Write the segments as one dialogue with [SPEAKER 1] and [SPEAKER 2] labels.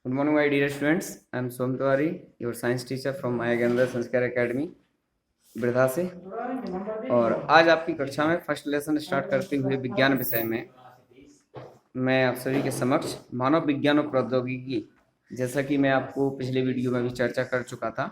[SPEAKER 1] Good morning, my dear students. I am Som Tiwari, your science teacher from Maya Gandhar संस्कार academy बिरधा से। और आज आपकी कक्षा में फर्स्ट लेसन स्टार्ट करते हुए विज्ञान विषय में मैं आप सभी के समक्ष मानव विज्ञान और प्रौद्योगिकी, जैसा कि मैं आपको पिछले वीडियो में भी चर्चा कर चुका था,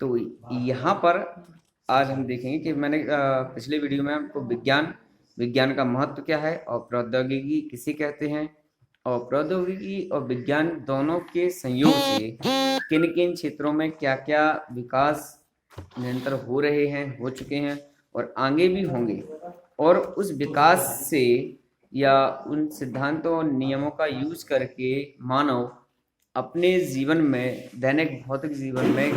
[SPEAKER 1] तो यहाँ पर आज हम देखेंगे कि मैंने पिछले वीडियो में आपको विज्ञान का महत्व क्या है और प्रौद्योगिकी किसे कहते हैं, और प्रौद्योगिकी और विज्ञान दोनों के संयोग से किन किन क्षेत्रों में क्या क्या विकास निरंतर हो रहे हैं, हो चुके हैं और आगे भी होंगे, और उस विकास से या उन सिद्धांतों और नियमों का यूज करके मानव अपने जीवन में, दैनिक भौतिक जीवन में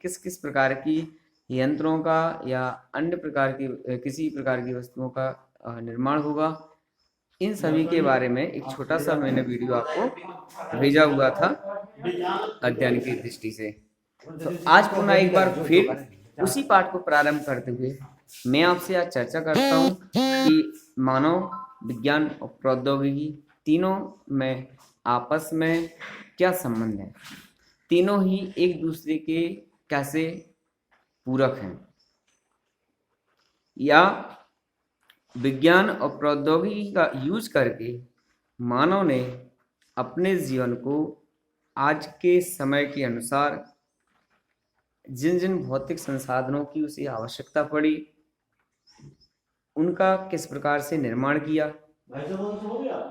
[SPEAKER 1] किस किस प्रकार की यंत्रों का या अन्य प्रकार की किसी प्रकार की वस्तुओं का निर्माण होगा। इन सभी के बारे में एक छोटा सा मैंने वीडियो आपको भेजा हुआ था अध्ययन की दृष्टि से। तो आज पुनः एक बार फिर उसी पाठ को प्रारंभ करते हुए मैं आपसे आज चर्चा करता हूँ कि मानव विज्ञान और प्रौद्योगिकी तीनों में आपस में क्या संबंध है, तीनों ही एक दूसरे के कैसे पूरक हैं, या विज्ञान और प्रौद्योगिकी का यूज करके मानव ने अपने जीवन को आज के समय के अनुसार जिन जिन भौतिक संसाधनों की उसे आवश्यकता पड़ी उनका किस प्रकार से निर्माण किया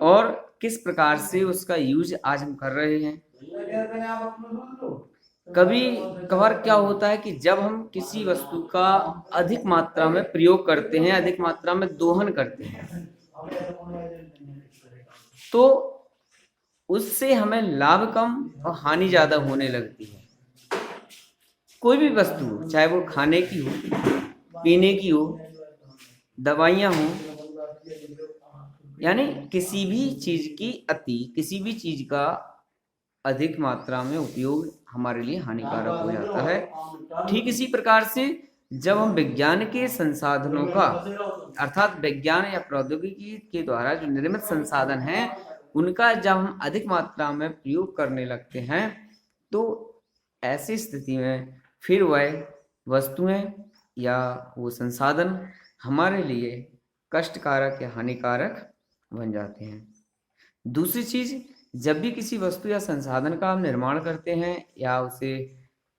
[SPEAKER 1] और किस प्रकार से उसका यूज आज हम कर रहे हैं। कभी कभार क्या होता है कि जब हम किसी वस्तु का अधिक मात्रा में प्रयोग करते हैं, अधिक मात्रा में दोहन करते हैं, तो उससे हमें लाभ कम और हानि ज्यादा होने लगती है। कोई भी वस्तु, चाहे वो खाने की हो, पीने की हो, दवाइयां हो, यानी किसी भी चीज का अधिक मात्रा में उपयोग हमारे लिए हानिकारक हो जाता है। ठीक इसी प्रकार से जब हम विज्ञान के संसाधनों का, अर्थात विज्ञान या प्रौद्योगिकी के द्वारा जो निर्मित संसाधन हैं, उनका जब हम अधिक मात्रा में प्रयोग करने लगते हैं, तो ऐसी स्थिति में फिर वह वस्तुएं या वो संसाधन हमारे लिए कष्टकारक या हानिकारक बन जाते हैं। दूसरी चीज, जब भी किसी वस्तु या संसाधन का हम निर्माण करते हैं या उसे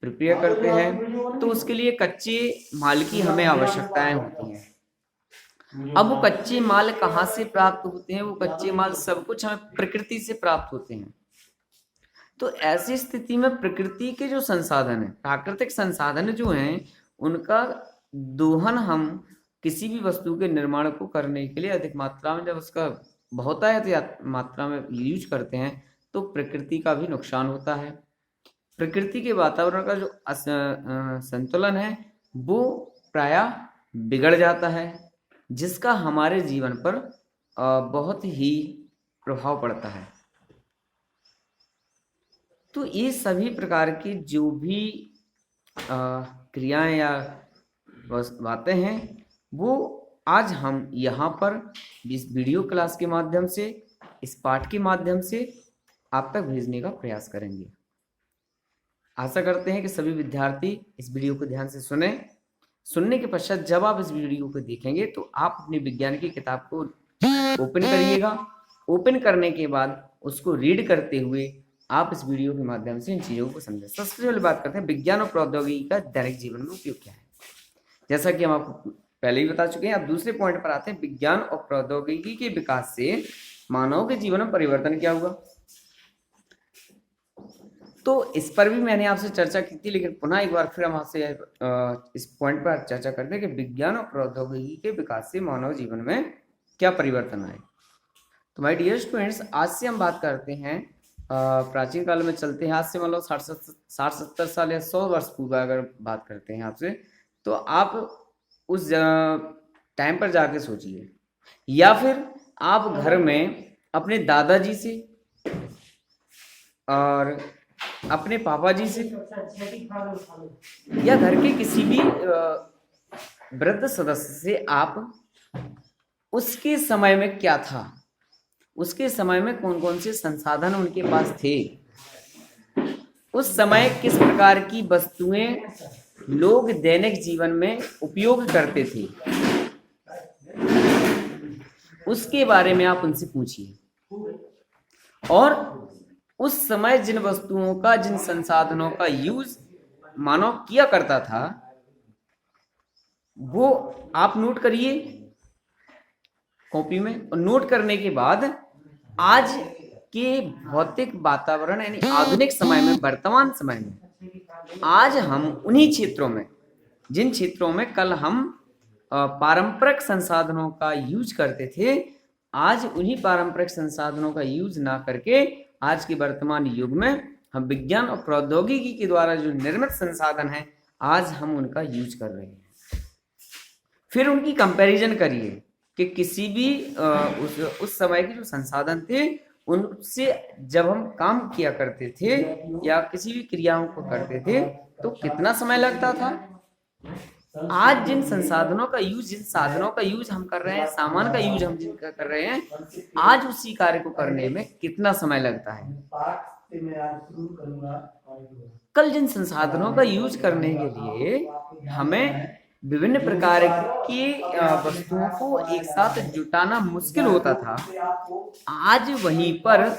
[SPEAKER 1] प्रिपेयर करते हैं, तो उसके लिए कच्चे माल की हमें आवश्यकताएं होती हैं। अब वो कच्चे माल कहाँ से प्राप्त होते हैं? वो कच्चे माल सब कुछ हमें प्रकृति से प्राप्त होते हैं। तो ऐसी स्थिति में प्रकृति के जो संसाधन है, प्राकृतिक संसाधन जो हैं, उनका दोहन हम किसी भी वस्तु के निर्माण को करने के लिए अधिक मात्रा में जब उसका बहुतायत मात्रा में यूज करते हैं, तो प्रकृति का भी नुकसान होता है। प्रकृति के वातावरण का जो संतुलन है वो प्रायः बिगड़ जाता है, जिसका हमारे जीवन पर बहुत ही प्रभाव पड़ता है। तो ये सभी प्रकार की जो भी क्रियाएं या बातें हैं, वो आज हम यहाँ पर इस वीडियो क्लास के माध्यम से, इस पाठ के माध्यम से आप तक भेजने का प्रयास करेंगे। आशा करते हैं कि सभी विद्यार्थी इस वीडियो को ध्यान से सुनने के पश्चात जब आप इस वीडियो को देखेंगे तो आप अपनी विज्ञान की किताब को ओपन करिएगा। ओपन करने के बाद उसको रीड करते हुए आप इस वीडियो के माध्यम से इन चीजों को समझें। सबसे पहले बात करते हैं विज्ञान और प्रौद्योगिकी का दैनिक जीवन में उपयोग क्या है। जैसा कि हम आपको पहले ही बता चुके हैं, अब दूसरे पॉइंट पर आते हैं, विज्ञान और प्रौद्योगिकी के विकास से मानव के जीवन में परिवर्तन क्या हुआ। तो इस पर भी मैंने आपसे चर्चा की थी, लेकिन पुनः एक बार फिर हम आपसे इस पॉइंट पर चर्चा करते हैं कि विज्ञान और प्रौद्योगिकी के विकास से मानव जीवन में क्या परिवर्तन आए। तो माय डियर स्टूडेंट्स, आज से हम बात करते हैं प्राचीन काल में चलते हैं। आज से मतलब 60-70 साल या 100 वर्ष पूर्व अगर बात करते हैं आपसे, तो आप उस टाइम पर जाके सोचिए, या फिर आप घर में अपने दादाजी से और अपने पापा जी से या घर के किसी भी वृद्ध सदस्य से आप उसके समय में क्या था उसके समय में कौन कौन से संसाधन उनके पास थे, उस समय किस प्रकार की वस्तुएं लोग दैनिक जीवन में उपयोग करते थे, उसके बारे में आप उनसे पूछिए। और उस समय जिन वस्तुओं का, जिन संसाधनों का यूज मानव किया करता था, वो आप नोट करिए कॉपी में। और नोट करने के बाद आज के भौतिक वातावरण यानी आधुनिक समय में, वर्तमान समय में, आज हम उन्हीं क्षेत्रों में, जिन क्षेत्रों में कल हम पारंपरिक संसाधनों का यूज करते थे, आज उन्हीं पारंपरिक संसाधनों का यूज ना करके आज के वर्तमान युग में हम विज्ञान और प्रौद्योगिकी के द्वारा जो निर्मित संसाधन हैं, आज हम उनका यूज कर रहे हैं। फिर उनकी कंपैरिजन करिए कि किसी भी उस समय के जो संसाधन थे उनसे जब हम काम किया करते थे या किसी भी क्रियाओं को करते थे तो कितना समय लगता था। आज जिन संसाधनों का यूज, जिन साधनों का यूज हम कर रहे हैं, सामान का यूज हम जिनका कर रहे हैं, आज उसी कार्य को करने में कितना समय लगता है। कल जिन संसाधनों का यूज करने के लिए हमें विभिन्न प्रकार की वस्तुओं को एक साथ जुटाना मुश्किल होता था, आज वहीं पर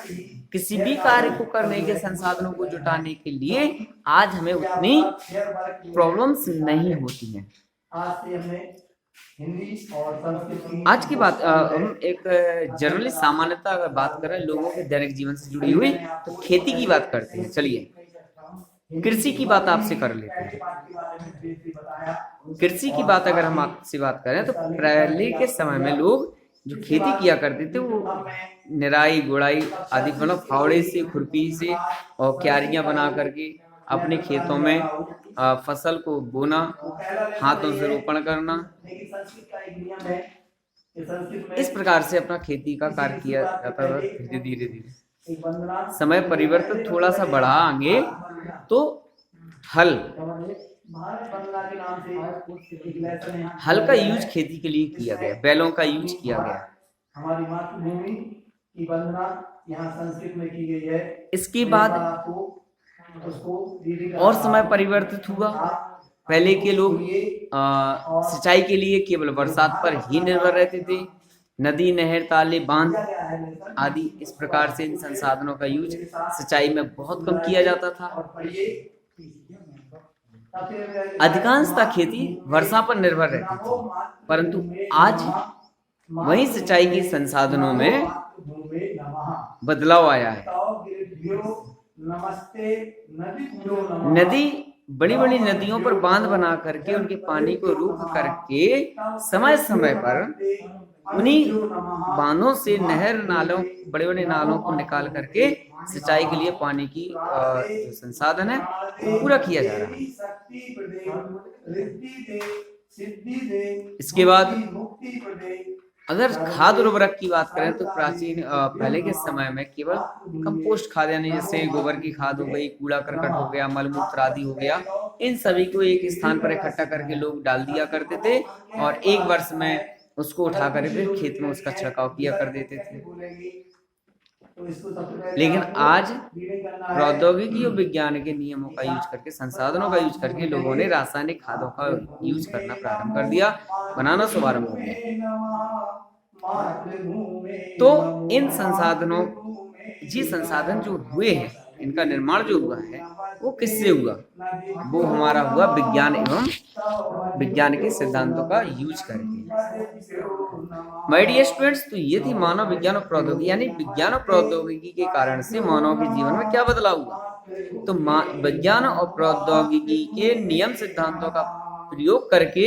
[SPEAKER 1] किसी भी कार्य को करने के संसाधनों को जुटाने के लिए आज हमें उतनी प्रॉब्लम्स नहीं होती हैं। आज की बात हम एक जनरली सामान्यतः अगर बात करें लोगों के दैनिक जीवन से जुड़ी हुई, तो खेती की बात करते हैं। चलिए कृषि की बात आपसे कर लेते हैं। कृषि की बात अगर हम आपसे बात करें तो पहले के समय में लोग जो खेती किया करते थे वो निराई गुड़ाई आदि, मतलब फावड़े से, खुरपी से और क्यारियां बना करके अपने खेतों में फसल को बोना, हाथों से रोपण करना, इस प्रकार से अपना खेती का कार्य किया जाता था। धीरे धीरे समय परिवर्तन थोड़ा सा बढ़ा आगे तो हल का यूज खेती के लिए किया गया, बैलों का यूज किया गया। हमारी मातृभूमि की वंदना यहाँ संस्कृत में की गई है। इसके बाद और समय परिवर्तित हुआ। पहले के लोग सिंचाई के लिए केवल बरसात पर ही निर्भर रहते थे। नदी, नहर, ताले, बांध आदि इस प्रकार से इन संसाधनों का यूज सिंचाई में बहुत कम किया जाता था। अधिकांशतः खेती वर्षा पर निर्भर रहती थी, परंतु आज वहीं सिंचाई के संसाधनों में बदलाव आया है। नदी, बड़ी बड़ी नदियों पर बांध बना करके उनके पानी को रोक करके समय समय पर उन्हीं बांधों से नहर, नालों, बड़े बड़े नालों को निकाल करके सिंचाई के लिए पानी की जो संसाधन है वो पूरा किया जा रहा है। इसके बाद अगर खाद उर्वरक की बात करें तो प्राचीन पहले के समय में केवल कंपोस्ट खाद, यानी जैसे गोबर की खाद हो गई, कूड़ा करकट हो गया, मलमूत्र आदि हो गया, इन सभी को एक स्थान पर इकट्ठा करके लोग डाल दिया करते थे और एक वर्ष में उसको उठा करके खेत में उसका छिड़काव किया कर देते थे। लेकिन आज प्रौद्योगिकी और विज्ञान के नियमों का यूज करके, संसाधनों का यूज करके लोगों ने रासायनिक खादों का यूज करना प्रारंभ कर दिया, बनाना शुभारंभ हो गया। तो इन संसाधनों, जी संसाधन जो हुए हैं, इनका निर्माण जो हुआ है वो किससे हुआ? वो हमारा हुआ विज्ञान एवं विज्ञान के सिद्धांतों का यूज करके। माय डियर स्टूडेंट्स, तो ये थी मानव विज्ञान और प्रौद्योगिकी, यानी विज्ञान और प्रौद्योगिकी के कारण से मानव के जीवन में क्या बदलाव हुआ। तो विज्ञान और प्रौद्योगिकी के नियम सिद्धांतों का प्रयोग करके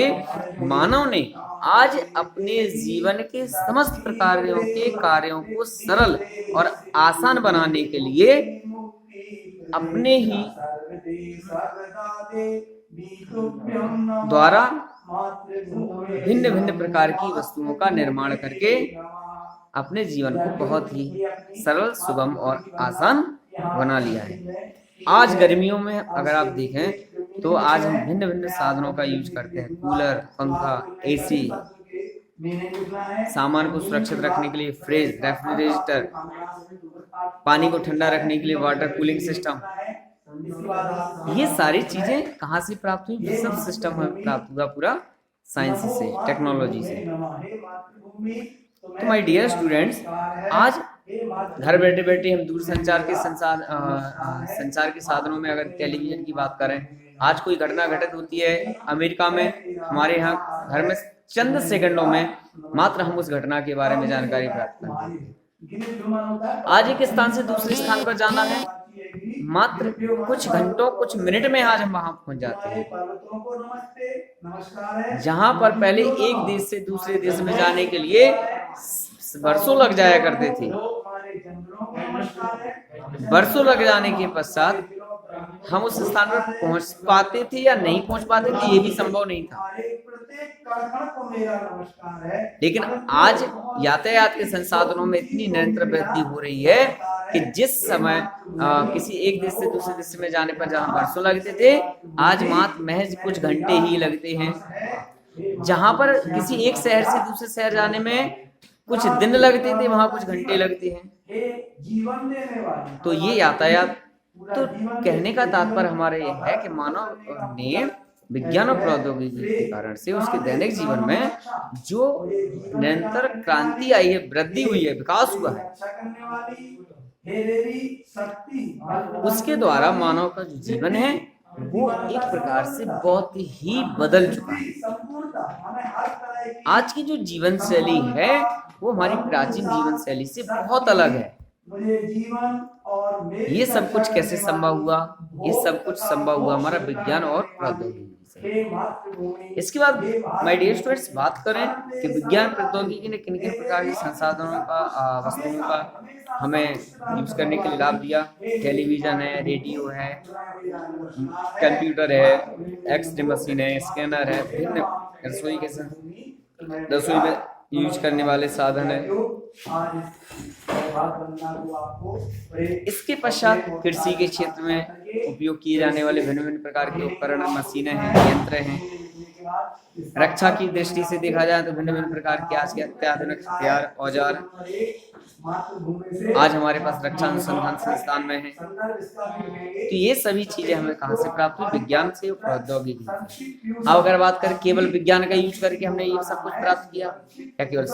[SPEAKER 1] मानव ने आज अपने जीवन के समस्त प्रकारों के कार्यों को सरल और आसान बनाने के लिए अपने ही द्वारा भिन्न भिन्न प्रकार की वस्तुओं का निर्माण करके अपने जीवन को बहुत ही सरल, सुगम और आसान बना लिया है। आज गर्मियों में अगर आप देखें तो आज हम भिन्न भिन्न साधनों का यूज करते हैं, कूलर, पंखा, एसी, सामान को सुरक्षित रखने के लिए फ्रिज, रेफ्रिजरेटर, पानी को ठंडा रखने के लिए वाटर कूलिंग सिस्टम। ये सारी चीजें कहाँ से प्राप्त हुई? सब सिस्टम हमें प्राप्त हुआ पूरा साइंस से, टेक्नोलॉजी से। तो माय डियर स्टूडेंट्स, आज घर बैठे बैठे हम दूरसंचार के संचार के साधनों में अगर टेलीविजन की बात करें, आज कोई घटना घटित होती है अमेरिका में, हमारे यहाँ घर में चंद सेकंडों में मात्र हम उस घटना के बारे में जानकारी प्राप्त करते हैं। आज एक स्थान से दूसरे स्थान पर जाना है, मात्र कुछ घंटों कुछ मिनट में आज हम वहां पहुंच जाते हैं। जहां पर पहले एक देश से दूसरे देश में जाने के लिए वर्षों लग जाया करते थे, वर्षों लग जाने के पश्चात हम उस स्थान पर पहुंच पाते थे या नहीं पहुंच पाते थे, ये भी संभव नहीं था। लेकिन आज यातायात के संसाधनों में इतनी निरंतर वृद्धि हो रही है कि जिस समय किसी एक देश से दूसरे देश में जाने पर जहां वर्षों लगते थे, आज मात्र महज कुछ घंटे ही लगते हैं। जहां पर किसी एक शहर से दूसरे शहर जाने में कुछ दिन लगते थे, वहां कुछ घंटे लगते हैं। तो ये यातायात, तो कहने का तात्पर्य हमारा ये है कि मानव ने विज्ञान और प्रौद्योगिकी के कारण से उसके दैनिक जीवन में जो निरंतर क्रांति आई है, वृद्धि हुई है, विकास हुआ है, उसके द्वारा मानव का जो जीवन है वो एक प्रकार से बहुत ही बदल चुका है। आज की जो जीवन शैली है वो हमारी प्राचीन जीवन शैली से बहुत अलग है। ये सब कुछ कैसे संभव हुआ? ये सब कुछ संभव हुआ हमारा विज्ञान और प्रौद्योगिकी से। इसके बाद माय डियर स्टूडेंट्स, बात करें कि विज्ञान प्रौद्योगिकी ने किन किन प्रकार के संसाधनों का, वस्तुओं का हमें यूज करने के लिए लाभ दिया। टेलीविजन है, रेडियो है, कंप्यूटर है, एक्सरे मशीन है, स्कैनर है, विभिन्न रसोई में यूज करने वाले साधन है। इसके पश्चात कृषि के क्षेत्र में उपयोग किए जाने वाले भिन्न भिन्न प्रकार के उपकरण, मशीनें हैं, यंत्र हैं। रक्षा की दृष्टि से देखा जाए तो भिन्न भिन्न प्रकार के आज के अत्याधुनिक हथियार, औजार आज हमारे पास रक्षा अनुसंधान संस्थान में है। तो ये सभी चीजें हमें कहाँ से प्राप्त हुई? विज्ञान से और प्रौद्योगिकी से। अब अगर बात करें केवल विज्ञान का यूज करके हमने ये सब कुछ प्राप्त किया या केवल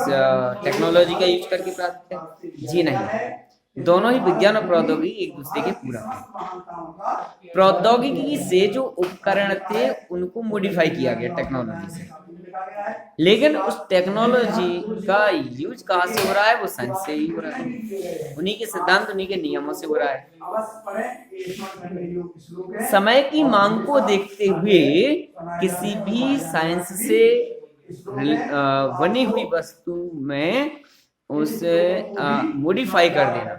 [SPEAKER 1] टेक्नोलॉजी का यूज करके प्राप्त किया? जी नहीं, दोनों ही विज्ञान और प्रौद्योगिकी एक दूसरे के पूरक है। प्रौद्योगिकी से जो उपकरण थे उनको मॉडिफाई किया गया टेक्नोलॉजी से, लेकिन उस टेक्नोलॉजी का यूज कहाँ से हो रहा है? वो साइंस से ही हो रहा है, उन्हीं के सिद्धांत, उन्हीं के नियमों से हो रहा है। समय की मांग को देखते हुए किसी भी साइंस से बनी हुई वस्तु में उसे मॉडिफाई कर देना,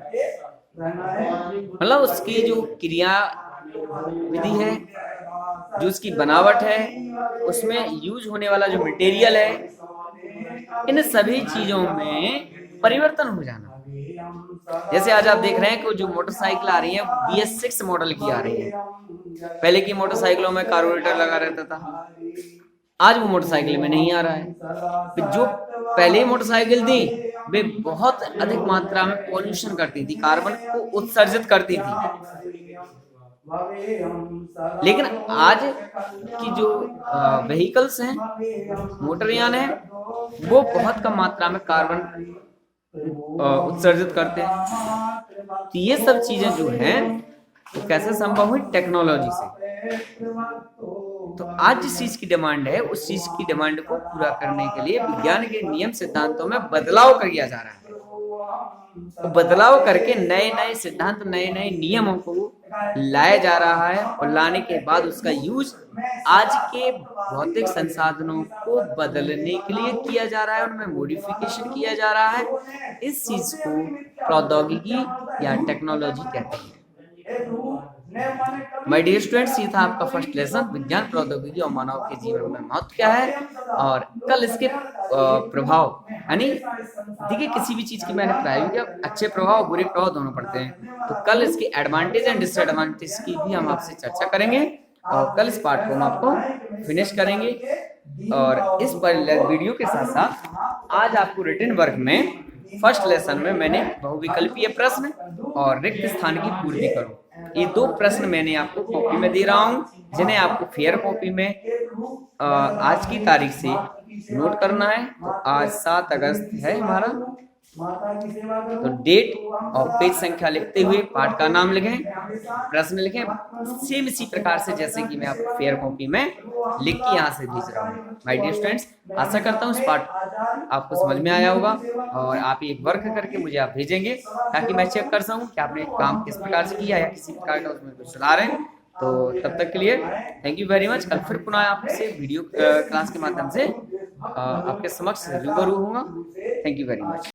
[SPEAKER 1] मतलब उसकी जो क्रिया विधि है, जो उसकी बनावट है, उसमें यूज होने वाला जो मटेरियल है, इन सभी चीजों में परिवर्तन हो जाना। जैसे आज आप देख रहे हैं कि जो मोटरसाइकिल आ रही है BS6 मॉडल की आ रही है। पहले की मोटरसाइकिलों में कार्बोरेटर लगा रहता था, आज वो मोटरसाइकिल में नहीं आ रहा है। जो पहले मोटरसाइकिल थी वे बहुत अधिक मात्रा में पॉल्यूशन करती थी, कार्बन को उत्सर्जित करती थी। लेकिन आज की जो व्हीकल्स हैं, मोटरयान हैं, वो बहुत कम मात्रा में कार्बन उत्सर्जित करते हैं। तो ये सब चीजें जो हैं तो कैसे संभव हुई? टेक्नोलॉजी से। तो आज जिस चीज की डिमांड है उस चीज की डिमांड को पूरा करने के लिए विज्ञान के नियम सिद्धांतों में बदलाव किया जा रहा है। तो बदलाव करके नए नए सिद्धांत, नए नए नियमों को लाया जा रहा है और लाने के बाद उसका यूज आज के भौतिक संसाधनों को बदलने के लिए किया जा रहा है, उनमें मॉडिफिकेशन किया जा रहा है। इस चीज को प्रौद्योगिकी या टेक्नोलॉजी कहते हैं। माय डियर स्टूडेंट्स, ये था आपका फर्स्ट लेसन, विज्ञान, प्रौद्योगिकी और मानव के जीवन में महत्व क्या है और कल इसके प्रभाव, यानी देखिए किसी भी चीज की मैंने प्रायोगिक अच्छे प्रभाव, बुरे प्रभाव दोनों पढ़ते हैं, तो कल इसके एडवांटेज एंड डिसएडवांटेज की भी हम आपसे चर्चा करेंगे और कल इस पार्ट को हम आपको फिनिश करेंगे। और इस वीडियो के साथ साथ आज आपको रिटन वर्क में फर्स्ट लेसन में मैंने बहुविकल्पीय प्रश्न और रिक्त स्थान की पूर्ति करो, ये 2 प्रश्न मैंने आपको कॉपी में दे रहा हूँ, जिन्हें आपको फेयर कॉपी में आज की तारीख से नोट करना है। तो आज 7 अगस्त है हमारा, तो डेट और पेज संख्या लिखते हुए पाठ का नाम लिखें, प्रश्न लिखें, सेम इसी प्रकार से जैसे कि मैं आपको फेयर कॉपी में लिख के यहाँ से भेज रहा हूँ। माय डियर स्टूडेंट्स, आशा करता हूँ इस पाठ आपको समझ में आया होगा और आप ये वर्क करके मुझे आप भेजेंगे ताकि मैं चेक कर सकूँ कि आपने काम किस प्रकार से किया या किसी प्रकार का उसमें कुछ सुधार है। तो तब तक के लिए थैंक यू वेरी मच। कल फिर पुनः आपसे वीडियो क्लास के माध्यम से आपके समक्ष रूबरू होगा। Thank you very much.